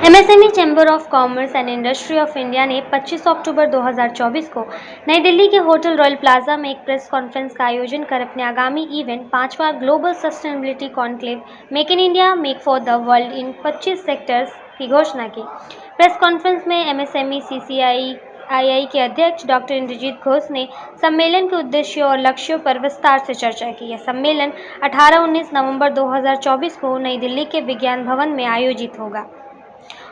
MSME chamber of commerce and industry of India ने 25 अक्टूबर 2024 को नई दिल्ली के होटल रॉयल प्लाजा में एक प्रेस कॉन्फ्रेंस का आयोजन कर अपने आगामी इवेंट 5वां global sustainability conclave make in India make for the world in 25 sectors की घोषणा की। प्रेस कॉन्फ्रेंस में एमएसएमई सीसीआई के अध्यक्ष डॉक्टर इंद्रजीत घोष ने सम्मेलन के उद्देश्यों और लक्ष्यों पर विस्तार से चर्चा की। यह सम्मेलन 18-19 नवंबर 2024 को नई दिल्ली के विज्ञान भवन में आयोजित होगा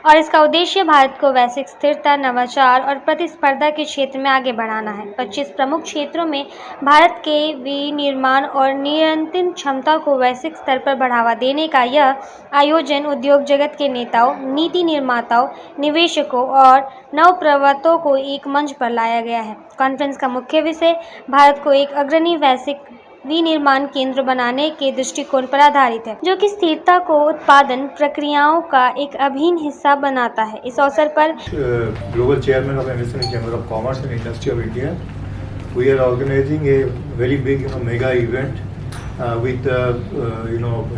और इसका उद्देश्य भारत को वैश्विक स्थिरता, नवाचार और प्रतिस्पर्धा के क्षेत्र में आगे बढ़ाना है। 25 प्रमुख क्षेत्रों में भारत के विनिर्माण और नियंत्रण क्षमता को वैश्विक स्तर पर बढ़ावा देने का यह आयोजन उद्योग जगत के नेताओं, नीति निर्माताओं, निवेशकों और नवप्रवर्तकों को एक मंच पर लाया गया है। कॉन्फ्रेंस का मुख्य विषय भारत को एक अग्रणी वैश्विक विनिर्माण केंद्र बनाने के दृष्टिकोण पर आधारित है, जो कि स्थिरता को उत्पादन प्रक्रियाओं का एक अभिन्न हिस्सा बनाता है। इस अवसर पर global chairman of MSME chamber of commerce and industry of India, we are organizing a very big mega event with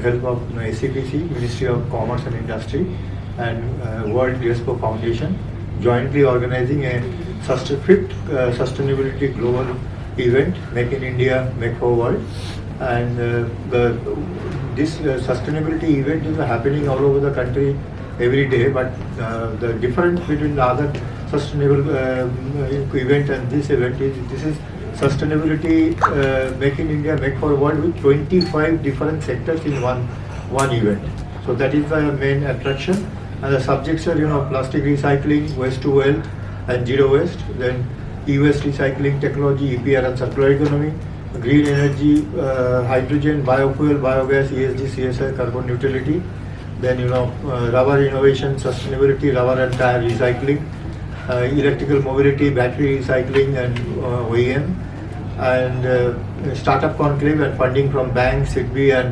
help of ACPC, Ministry of Commerce and Industry, and World GSPO Foundation, jointly organizing a fifth sustainability global event, Make in India, Make for World. And this sustainability event is happening all over the country every day, but the difference between the other sustainable event and this event is this is sustainability Make in India, Make for World with 25 different sectors in one event. So that is the main attraction, and the subjects are plastic recycling, waste to wealth, and zero waste. Then e-waste recycling technology, EPR and circular economy, green energy, hydrogen, biofuel, biogas, ESG, CSI, carbon neutrality. Then rubber innovation, sustainability, rubber and tire recycling, electrical mobility, battery recycling and OEM, and startup conclave and funding from banks, SIDBI and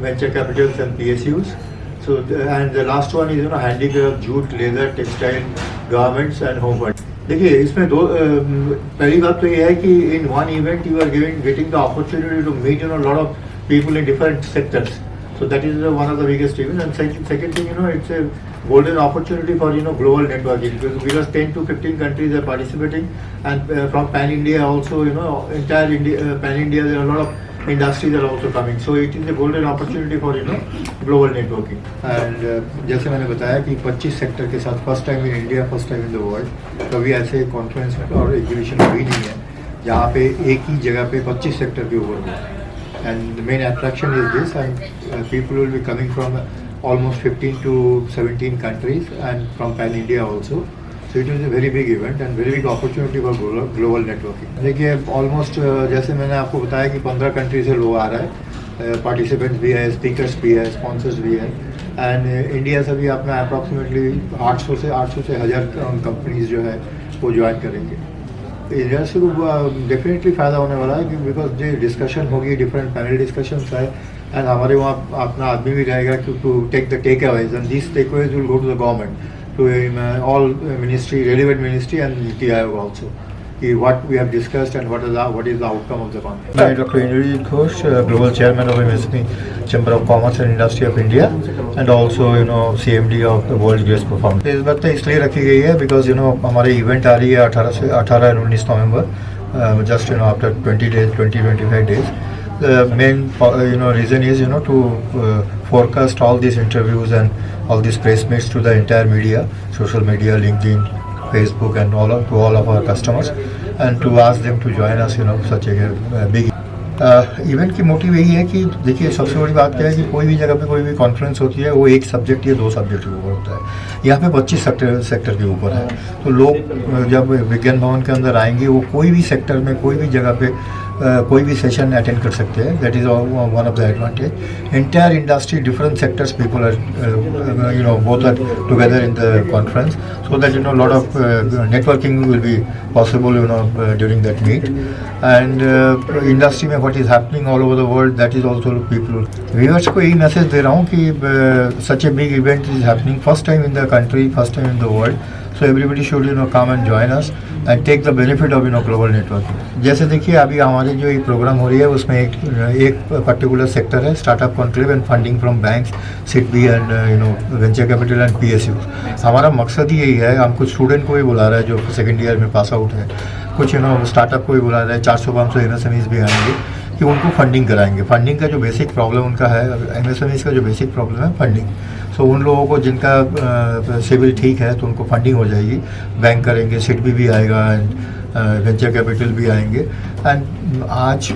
venture capitals and PSUs. So and the last one is handicraft, jute, leather, textile, garments and home furnishing. देखिए इसमें दो पहली बात तो ये है कि in one event you are getting the opportunity to meet lot of people in different sectors, so that is one of the biggest event. And second thing it's a golden opportunity for global networking, because 10 to 15 countries are participating, and from pan India also, entire India, pan India, there are a lot of industries are also coming, so it is a golden opportunity for global networking. And जैसे मैंने बताया कि 25 sector के साथ first time in India, first time in the world, कभी ऐसे conference और exhibition भी नहीं है जहाँ पे एक ही जगह पे 25 सेक्टर के ऊपर हो. And the main attraction is this, and people will be coming from almost 15 to 17 countries and from pan India also. So it is a very big event and very big opportunity for global networking. देखिए almost जैसे मैंने आपको बताया कि 15 country से लोग आ रहा है, पार्टिसिपेंट्स भी है, स्पीकर्स भी है, स्पॉन्सर्स भी है, एंड इंडिया से भी अपना अप्रॉक्सीमेटली 800 से 1000 कंपनीज जो है वो ज्वाइन करेंगे. इंडिया से डेफिनेटली फ़ायदा होने वाला है, बिकॉज जो डिस्कशन होगी, डिफरेंट पैनल डिस्कशन है, एंड हमारे वहाँ अपना आदमी भी रहेगा to take the takeaways, and this takeaways will go to the government, to all ministry, relevant ministry and NITI Aayog also, what we have discussed and what is the outcome of the conference. I am Dr. Indrajit Ghosh, Global Chairman of MSME Chamber of Commerce and Industry of India, and also CMD of the World GSPO Foundation. इस बात तो इसलिए रखी गई है because हमारे event आ रही है 18 और 19 नवंबर, just after 20-25 days. The main reason is to forecast all these interviews and all these press meets to the entire media, social media, LinkedIn, Facebook, and all of our customers, and to ask them to join us such a big event की motive यही है कि देखिए सबसे बड़ी बात क्या है कि कोई भी जगह पे कोई भी कॉन्फ्रेंस होती है वो एक सब्जेक्ट या दो सब्जेक्ट के ऊपर होता है. यहाँ पे 25 सेक्टर के ऊपर है, तो लोग जब विज्ञान भवन के अंदर आएंगे वो कोई भी सेक्टर में कोई भी जगह पे कोई भी सेशन अटेंड कर सकते हैं. That is one of the advantage. Entire industry, different sectors, people are both are together in the conference, so that lot of networking will be possible during that meet. And industry में what is happening all over the world, that is also people. Viewers को यही message दे रहा हूँ कि such a big event is happening, first time in the country, first time in the world, so everybody should come and join us. And take the benefit of global network. जैसे देखिए अभी हमारी जो ये प्रोग्राम हो रही है उसमें एक पर्टिकुलर सेक्टर है startup conclave and funding from banks, SIDBI and venture capital and PSU। हमारा मकसद ही यही है, हम कुछ स्टूडेंट को भी बुला रहे हैं जो सेकेंड ईयर में पास आउट है, कुछ स्टार्टअप को भी बुला रहे हैं, 400-500 MSMEs भी आएंगे कि उनको फंडिंग कराएंगे। फंडिंग का जो बेसिक प्रॉब्लम उनका है, MSMEs का जो बेसिक प्रॉब्लम है फंडिंग। सो उन लोगों को जिनका सिविल ठीक है तो उनको फंडिंग हो जाएगी, बैंक करेंगे, सिडबी भी आएगा एंड वेंचर कैपिटल भी आएंगे। एंड आज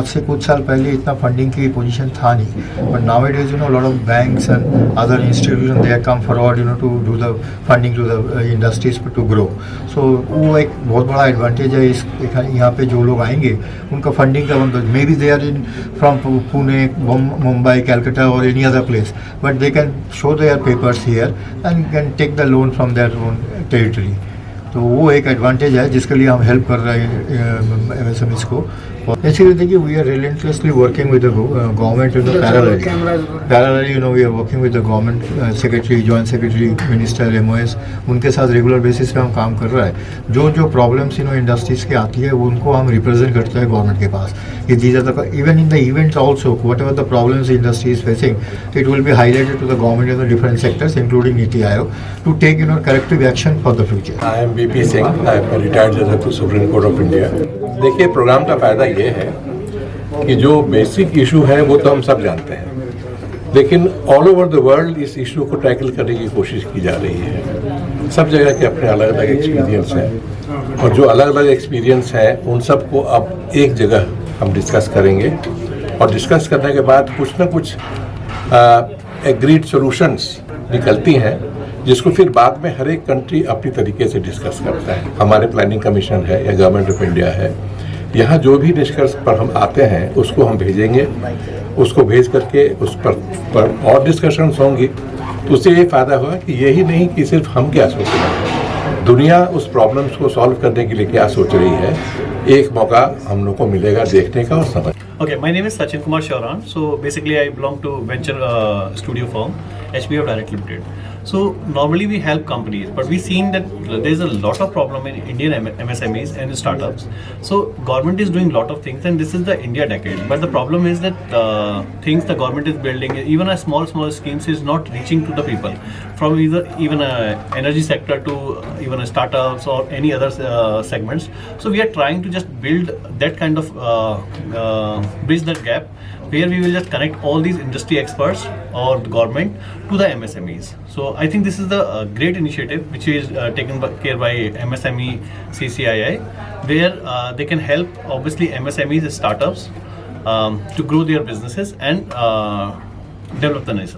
से कुछ साल पहले इतना फंडिंग की पोजीशन था नहीं, but now it is lot of banks and other institution they have come forward to do the funding to the industries to grow. So वो एक बहुत बड़ा एडवांटेज है इस यहाँ पे जो लोग आएंगे उनका फंडिंग का may be they are in from Pune, Mumbai, Calcutta और any other place, but they can show their papers here and can take the loan from their own territory. तो वो एक एडवांटेज है जिसके लिए हम हेल्प कर रहे हैं MSMEs को। इसीलिए देखिए we are relentlessly working with the government in the parallelly we are working with the government secretary, joint secretary, minister, MOS, उनके साथ रेगुलर बेसिस पे हम काम कर रहे हैं। जो प्रॉब्लम्स इंडस्ट्रीज़ की आती है उनको हम रिप्रेजेंट करते हैं गवर्नमेंट के पास कि these are the even in the events also whatever the problems industry is facing, it will be highlighted to the government in the different sectors including Niti Aayog to take corrective action for the future. I am VP Singh, I am retired जज of Supreme Court of India. देखिए programme का फ़ायदा ये है कि जो basic issue है वो तो हम सब जानते हैं, लेकिन ऑल ओवर द वर्ल्ड इस इशू को टैकल करने की कोशिश की जा रही है। सब जगह के अपने अलग अलग एक्सपीरियंस हैं और जो अलग अलग एक्सपीरियंस हैं उन सब को अब एक जगह हम डिस्कस करेंगे और डिस्कस करने के बाद कुछ ना कुछ एग्रीड सॉल्यूशंस निकलती हैं जिसको फिर बाद में हर एक कंट्री अपनी तरीके से डिस्कस करता है। हमारे प्लानिंग कमीशन है या गवर्नमेंट ऑफ इंडिया है, यहाँ जो भी निष्कर्ष पर हम आते हैं उसको हम भेजेंगे, उसको भेज करके उस पर और डिस्कशंस होंगी। तो उससे ये फ़ायदा होगा कि यही नहीं कि सिर्फ हम क्या सोच रहे हैं, दुनिया उस प्रॉब्लम्स को सॉल्व करने के लिए क्या सोच रही है, एक मौका हम लोग को मिलेगा देखने का और समझ। Okay, my name is Sachin Kumar Shauran. So basically I belong to venture studio firm HBF Direct Limited. So normally we help companies, but we've seen that there's a lot of problem in Indian MSMEs and startups. So government is doing a lot of things, and this is the India decade. But the problem is that things the government is building, even a small schemes, is not reaching to the people. From even a energy sector to even a startups or any other segments. So we are trying to just build that kind of bridge that gap, where we will just connect all these industry experts or the government to the MSMEs. So I think this is the great initiative which is taken care by MSME CCII, where they can help obviously MSMEs, startups to grow their businesses and develop the nation.